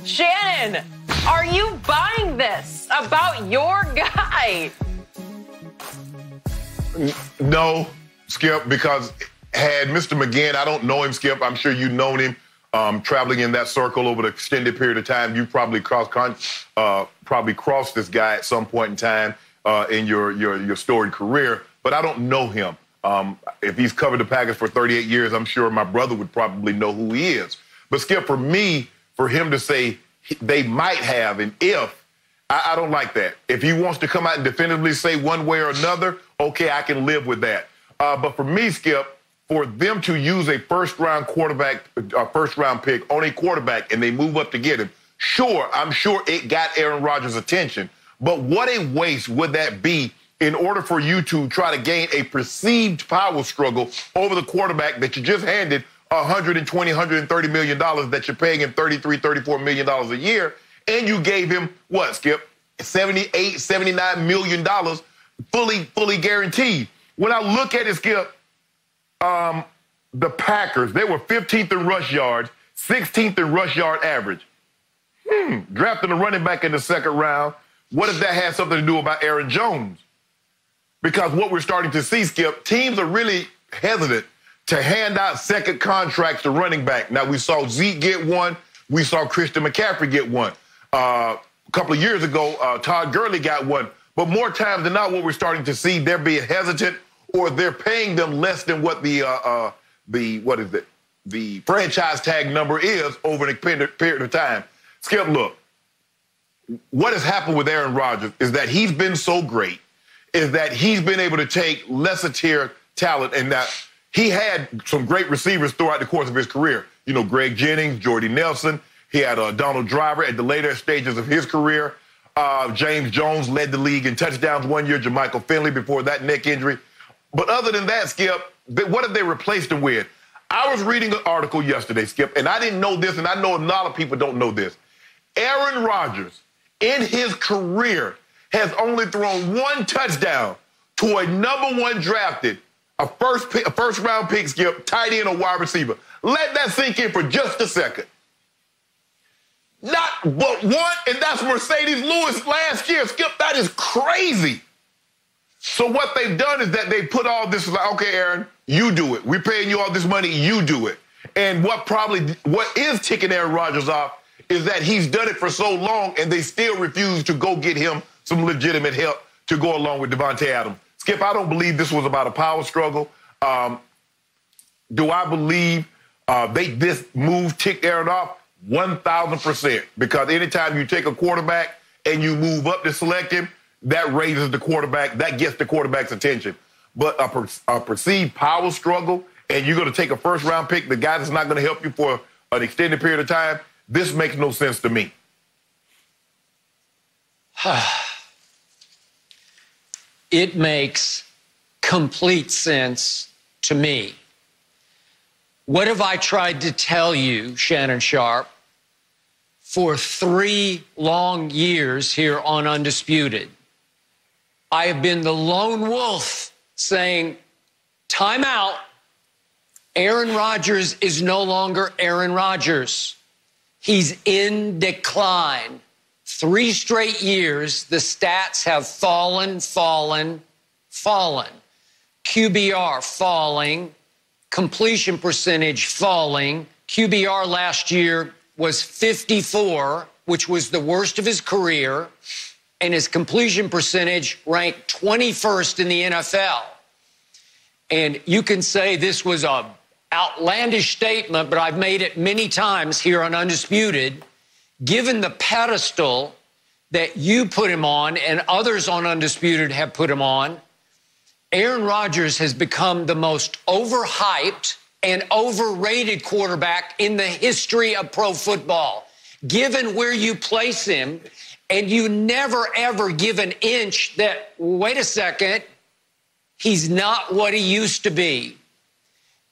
Shannon, are you buying this about your guy? No, Skip, because had Mr. McGinn, I don't know him, Skip. I'm sure you've known him traveling in that circle over the extended period of time. You probably crossed this guy at some point in time in your storied career, but I don't know him. If he's covered the Packers for 38 years, I'm sure my brother would probably know who he is. But, Skip, for me, for him to say they might have an if, I don't like that. If he wants to come out and definitively say one way or another, okay, I can live with that. But for me, Skip, for them to use a first-round pick on a quarterback and they move up to get him, sure, I'm sure it got Aaron Rodgers' attention. But what a waste would that be in order for you to try to gain a perceived power struggle over the quarterback that you just handed $120, $130 million that you're paying him $33, $34 million a year, and you gave him, what, Skip, $78, $79 million fully guaranteed. When I look at it, Skip, the Packers, they were 15th in rush yards, 16th in rush yard average. Drafting a running back in the second round, what if that has something to do about Aaron Jones? Because what we're starting to see, Skip, teams are really hesitant to hand out second contracts to running back. Now, we saw Zeke get one. We saw Christian McCaffrey get one. A couple of years ago, Todd Gurley got one. But more times than not, what we're starting to see, they're being hesitant or they're paying them less than what the franchise tag number is over an extended period of time. Skip, look, what has happened with Aaron Rodgers is that he's been so great, is that he's been able to take lesser tier talent and that he had some great receivers throughout the course of his career. You know, Greg Jennings, Jordy Nelson. He had Donald Driver at the later stages of his career. James Jones led the league in touchdowns one year. Jermichael Finley before that neck injury. But other than that, Skip, what have they replaced him with? I was reading an article yesterday, Skip, and I didn't know this, and I know a lot of people don't know this. Aaron Rodgers, in his career, has only thrown one touchdown to a number one drafted, a first-round pick, Skip, tight end or wide receiver. Let that sink in for just a second. Not but one, and that's Mercedes Lewis last year. Skip, that is crazy. So what they've done is that they put all this, like, okay, Aaron, you do it. We're paying you all this money, you do it. And what is ticking Aaron Rodgers off is that he's done it for so long and they still refuse to go get him some legitimate help to go along with Devontae Adams. Skip, I don't believe this was about a power struggle. Do I believe this move ticked Aaron off? 1,000%. Because anytime you take a quarterback and you move up to select him, that raises the quarterback, that gets the quarterback's attention. But a perceived power struggle, and you're going to take a first-round pick, the guy that's not going to help you for an extended period of time, this makes no sense to me. It makes complete sense to me. What have I tried to tell you, Shannon Sharpe, for 3 long years here on Undisputed? I have been the lone wolf saying, time out. Aaron Rodgers is no longer Aaron Rodgers. He's in decline. 3 straight years, the stats have fallen. QBR falling, completion percentage falling. QBR last year was 54, which was the worst of his career, and his completion percentage ranked 21st in the NFL. And you can say this was an outlandish statement, but I've made it many times here on Undisputed. Given the pedestal that you put him on and others on Undisputed have put him on, Aaron Rodgers has become the most overhyped and overrated quarterback in the history of pro football. Given where you place him, and you never, ever give an inch that, wait a second, he's not what he used to be.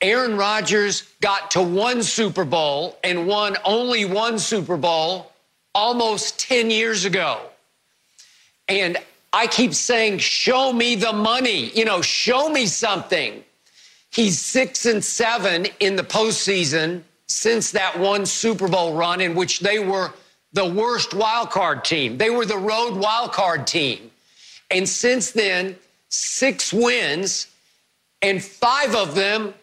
Aaron Rodgers got to 1 Super Bowl and won only 1 Super Bowl almost 10 years ago. And I keep saying, show me the money, show me something. He's 6-7 in the postseason since that 1 Super Bowl run in which they were the worst wild card team. They were the road wild card team. And since then, 6 wins, and 5 of them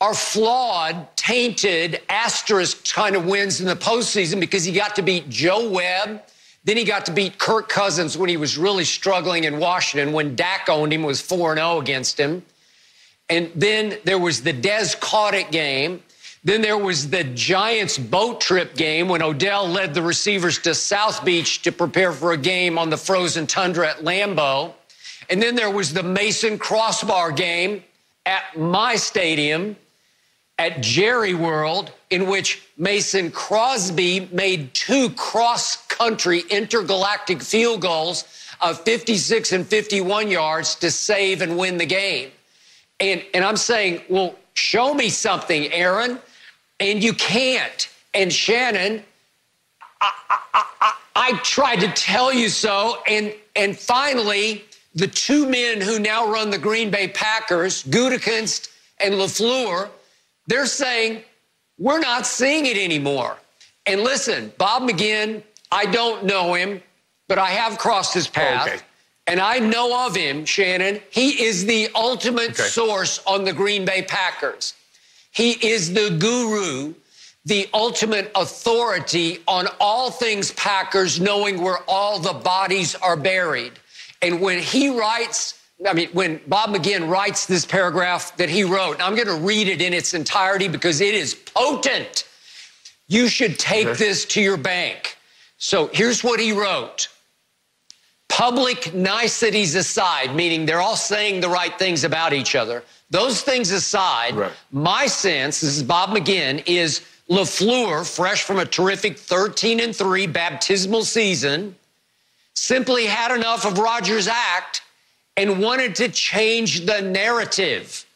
are flawed, tainted, asterisk kind of wins in the postseason because he got to beat Joe Webb. Then he got to beat Kirk Cousins when he was really struggling in Washington, when Dak owned him, was 4-0 against him. And then there was the Des Cauditt game. Then there was the Giants boat trip game when Odell led the receivers to South Beach to prepare for a game on the frozen tundra at Lambeau. And then there was the Mason Crossbar game at my stadium at Jerry World, in which Mason Crosby made 2 cross-country intergalactic field goals of 56 and 51 yards to save and win the game. And I'm saying, well, show me something, Aaron. And you can't. And Shannon, I tried to tell you so. And finally, the 2 men who now run the Green Bay Packers, Gutekunst and LaFleur, they're saying, we're not seeing it anymore. And listen, Bob McGinn, I don't know him, but I have crossed his path. Okay. And I know of him, Shannon. He is the ultimate source on the Green Bay Packers. He is the guru, the ultimate authority on all things Packers, knowing where all the bodies are buried. And when he writes, when Bob McGinn writes this paragraph that he wrote, and I'm going to read it in its entirety because it is potent. You should take this to your bank. So here's what he wrote. Public niceties aside, meaning they're all saying the right things about each other. Those things aside, my sense, this is Bob McGinn, is LaFleur, fresh from a terrific 13-3 baptismal season, simply had enough of Rodgers' act and wanted to change the narrative.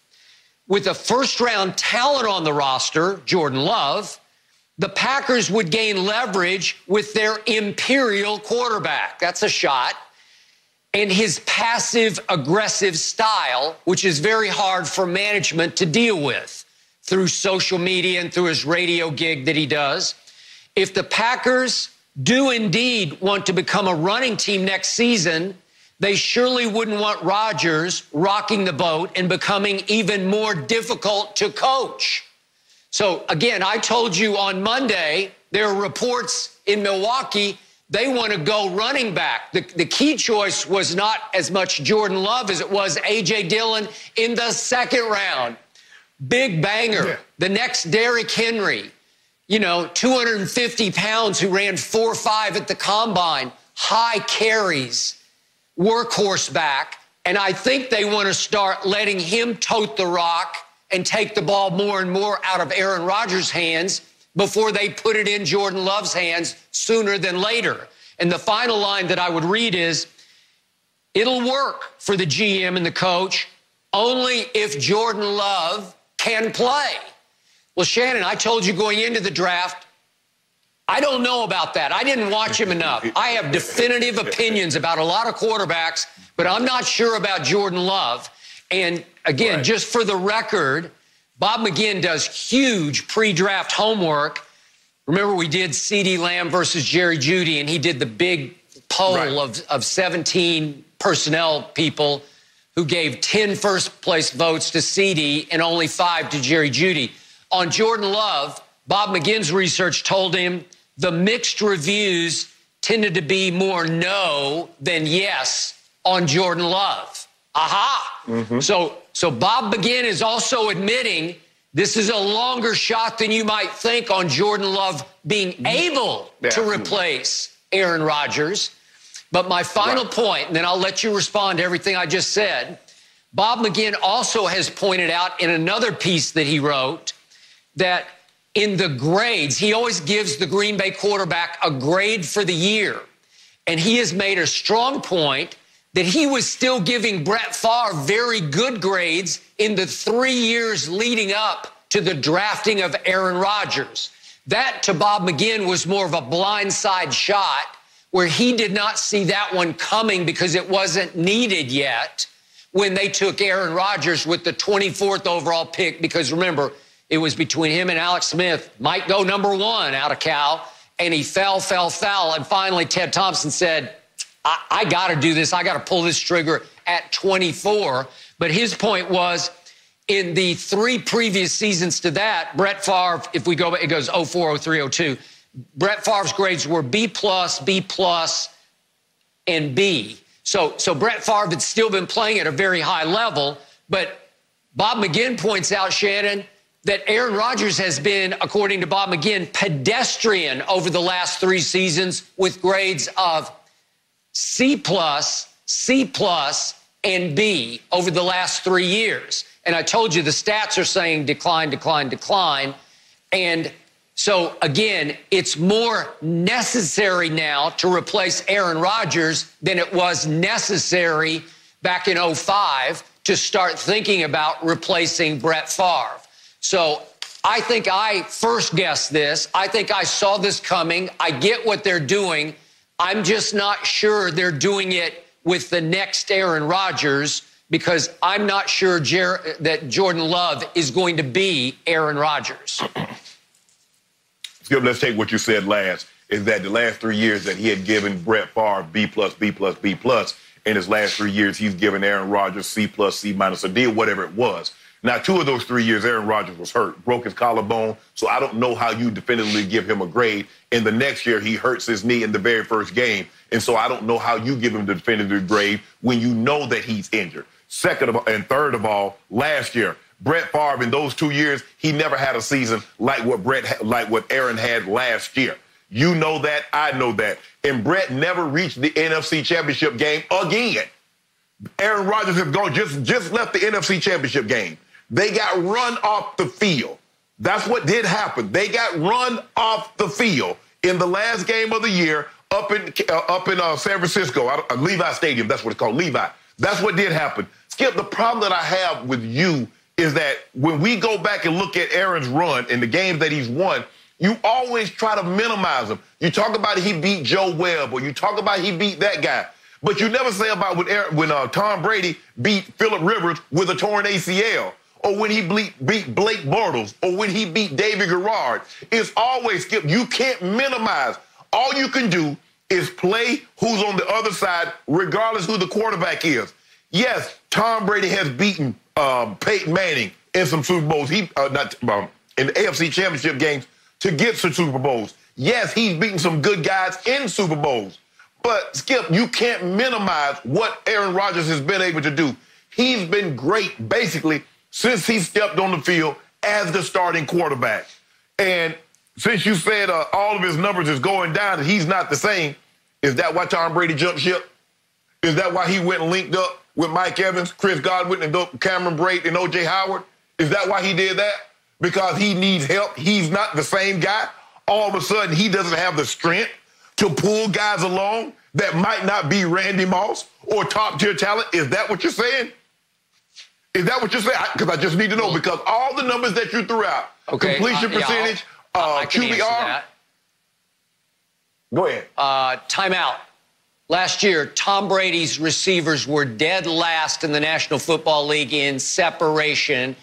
With a first-round talent on the roster, Jordan Love, the Packers would gain leverage with their imperial quarterback. That's a shot. And his passive-aggressive style, which is very hard for management to deal with through social media and through his radio gig that he does. If the Packers do indeed want to become a running team next season, they surely wouldn't want Rodgers rocking the boat and becoming even more difficult to coach. So, again, I told you on Monday, there are reports in Milwaukee they want to go running back. The key choice was not as much Jordan Love as it was A.J. Dillon in the 2nd round. Big banger. Yeah. The next Derrick Henry, 250 pounds who ran 4.5 at the combine, high carries, workhorse back. And I think they want to start letting him tote the rock and take the ball more and more out of Aaron Rodgers' hands before they put it in Jordan Love's hands sooner than later. And the final line that I would read is, it'll work for the GM and the coach only if Jordan Love can play. Well, Shannon, I told you going into the draft, I don't know about that. I didn't watch him enough. I have definitive opinions about a lot of quarterbacks, but I'm not sure about Jordan Love. And again, just for the record, Bob McGinn does huge pre-draft homework. Remember, we did CeeDee Lamb versus Jerry Jeudy, and he did the big poll of 17 personnel people who gave 10 first-place votes to CeeDee and only 5 to Jerry Jeudy. On Jordan Love, Bob McGinn's research told him the mixed reviews tended to be more no than yes on Jordan Love. Aha! Mm-hmm. So Bob McGinn is also admitting this is a longer shot than you might think on Jordan Love being able to replace Aaron Rodgers. But my final point, and then I'll let you respond to everything I just said, Bob McGinn also has pointed out in another piece that he wrote that in the grades, he always gives the Green Bay quarterback a grade for the year. And he has made a strong point that he was still giving Brett Favre very good grades in the 3 years leading up to the drafting of Aaron Rodgers. That, to Bob McGinn, was more of a blindside shot where he did not see that one coming because it wasn't needed yet when they took Aaron Rodgers with the 24th overall pick, because remember, it was between him and Alex Smith. Might go number 1 out of Cal, and he fell. And finally, Ted Thompson said, I got to do this. I got to pull this trigger at 24. But his point was, in the 3 previous seasons to that, Brett Favre, if we go back, it goes 04, 03, 02. Brett Favre's grades were B+, B+, and B. So Brett Favre had still been playing at a very high level. But Bob McGinn points out, Shannon, that Aaron Rodgers has been, according to Bob McGinn, pedestrian over the last 3 seasons with grades of C+, C+, and B over the last 3 years. And I told you the stats are saying decline, decline, decline. And so, again, it's more necessary now to replace Aaron Rodgers than it was necessary back in 05 to start thinking about replacing Brett Favre. So I think I first guessed this. I think I saw this coming. I get what they're doing. I'm just not sure they're doing it with the next Aaron Rodgers, because I'm not sure that Jordan Love is going to be Aaron Rodgers. Skip, let's take what you said last, is that the last 3 years that he had given Brett Favre B+, B+, B+, in his last 3 years, he's given Aaron Rodgers C+, C-, a D, or whatever it was. Now, 2 of those 3 years, Aaron Rodgers was hurt, broke his collarbone, so I don't know how you definitively give him a grade. In the next year, he hurts his knee in the very first game, and so I don't know how you give him the definitive grade when you know that he's injured. Second of all, and third of all, last year, Brett Favre, in those 2 years, he never had a season like what Aaron had last year. You know that, I know that. And Brett never reached the NFC Championship game again. Aaron Rodgers has just left the NFC Championship game. They got run off the field. That's what did happen. They got run off the field in the last game of the year up in San Francisco, Levi Stadium. That's what it's called, Levi. That's what did happen. Skip, the problem that I have with you is that when we go back and look at Aaron's run and the games that he's won, you always try to minimize him. You talk about he beat Joe Webb, or you talk about he beat that guy. But you never say about when Tom Brady beat Phillip Rivers with a torn ACL, or when he beat Blake Bortles, or when he beat David Garrard. It's always, Skip, you can't minimize. All you can do is play who's on the other side, regardless who the quarterback is. Yes, Tom Brady has beaten Peyton Manning in some Super Bowls. In the AFC Championship games to get to Super Bowls. Yes, he's beaten some good guys in Super Bowls. But, Skip, you can't minimize what Aaron Rodgers has been able to do. He's been great, basically, since he stepped on the field as the starting quarterback. And since you said all of his numbers is going down and he's not the same, is that why Tom Brady jumped ship? Is that why he went and linked up with Mike Evans, Chris Godwin, and Cameron Brate, and O.J. Howard? Is that why he did that? Because he needs help? He's not the same guy? All of a sudden, he doesn't have the strength to pull guys along that might not be Randy Moss or top-tier talent? Is that what you're saying? Is that what you're saying? Because I just need to know, because all the numbers that you threw out, okay, completion percentage, QBR. Go ahead. Timeout. Last year, Tom Brady's receivers were dead last in the National Football League in separation,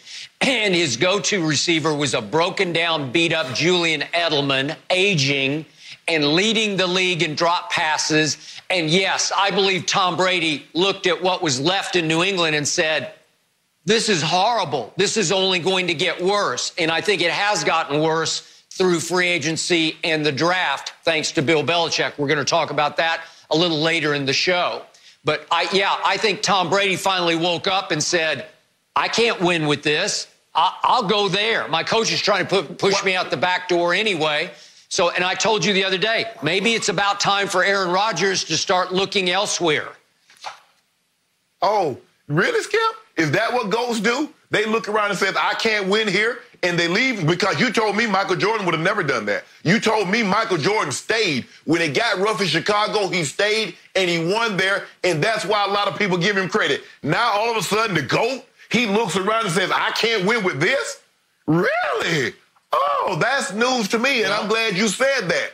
and his go-to receiver was a broken-down, beat-up Julian Edelman, aging and leading the league in drop passes. And yes, I believe Tom Brady looked at what was left in New England and said, this is horrible. This is only going to get worse. And I think it has gotten worse through free agency and the draft, thanks to Bill Belichick. We're going to talk about that a little later in the show. But I think Tom Brady finally woke up and said, I can't win with this. I'll go there. My coach is trying to push me out the back door anyway. So, and I told you the other day, maybe it's about time for Aaron Rodgers to start looking elsewhere. Oh, really, Skip? Is that what GOATs do? They look around and say, I can't win here, and they leave? Because you told me Michael Jordan would have never done that. You told me Michael Jordan stayed. When it got rough in Chicago, he stayed, and he won there, and that's why a lot of people give him credit. Now, all of a sudden, the GOAT, he looks around and says, I can't win with this? Really? Oh, that's news to me, and I'm glad you said that.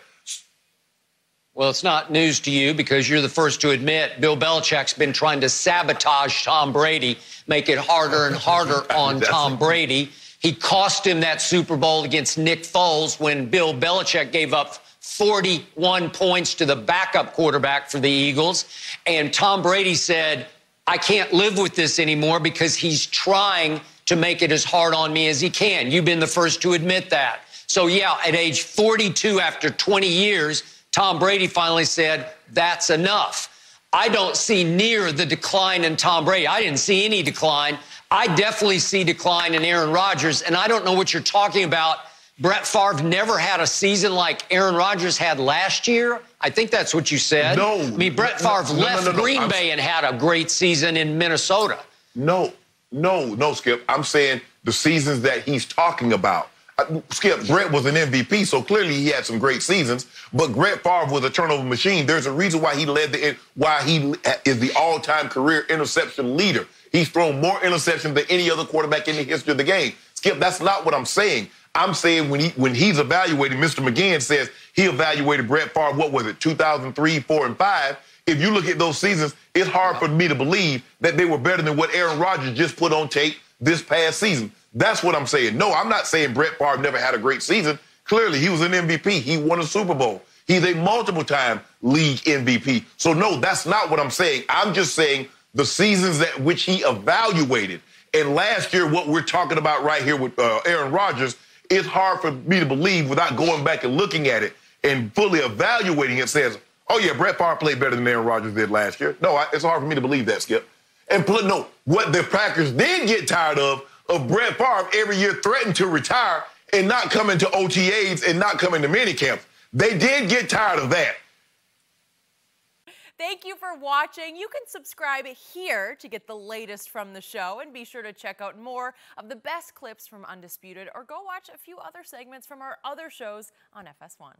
Well, it's not news to you because you're the first to admit Bill Belichick's been trying to sabotage Tom Brady, make it harder and harder on Tom Brady. He cost him that Super Bowl against Nick Foles when Bill Belichick gave up 41 points to the backup quarterback for the Eagles. And Tom Brady said, I can't live with this anymore because he's trying to make it as hard on me as he can. You've been the first to admit that. So, yeah, at age 42, after 20 years, Tom Brady finally said, that's enough. I don't see near the decline in Tom Brady. I didn't see any decline. I definitely see decline in Aaron Rodgers, and I don't know what you're talking about. Brett Favre never had a season like Aaron Rodgers had last year. I think that's what you said. No. I mean, Brett Favre left Green Bay and had a great season in Minnesota. No, Skip. I'm saying the seasons that he's talking about. Skip, Brett was an MVP, so clearly he had some great seasons. But Brett Favre was a turnover machine. There's a reason why he is the all-time career interception leader. He's thrown more interceptions than any other quarterback in the history of the game. Skip, that's not what I'm saying. I'm saying when he's evaluated, Mr. McGinn says he evaluated Brett Favre, what was it, 2003, 4, and 5. If you look at those seasons, it's hard for me to believe that they were better than what Aaron Rodgers just put on tape this past season. That's what I'm saying. No, I'm not saying Brett Favre never had a great season. Clearly, he was an MVP. He won a Super Bowl. He's a multiple-time league MVP. So, no, that's not what I'm saying. I'm just saying the seasons that which he evaluated. And last year, what we're talking about right here with Aaron Rodgers, it's hard for me to believe without going back and looking at it and fully evaluating it says, oh, yeah, Brett Favre played better than Aaron Rodgers did last year. No, it's hard for me to believe that, Skip. And no, what the Packers did get tired of Brett Favre every year threatened to retire and not coming to OTAs and not coming to minicamps. They did get tired of that. Thank you for watching. You can subscribe here to get the latest from the show, and be sure to check out more of the best clips from Undisputed, or go watch a few other segments from our other shows on FS1.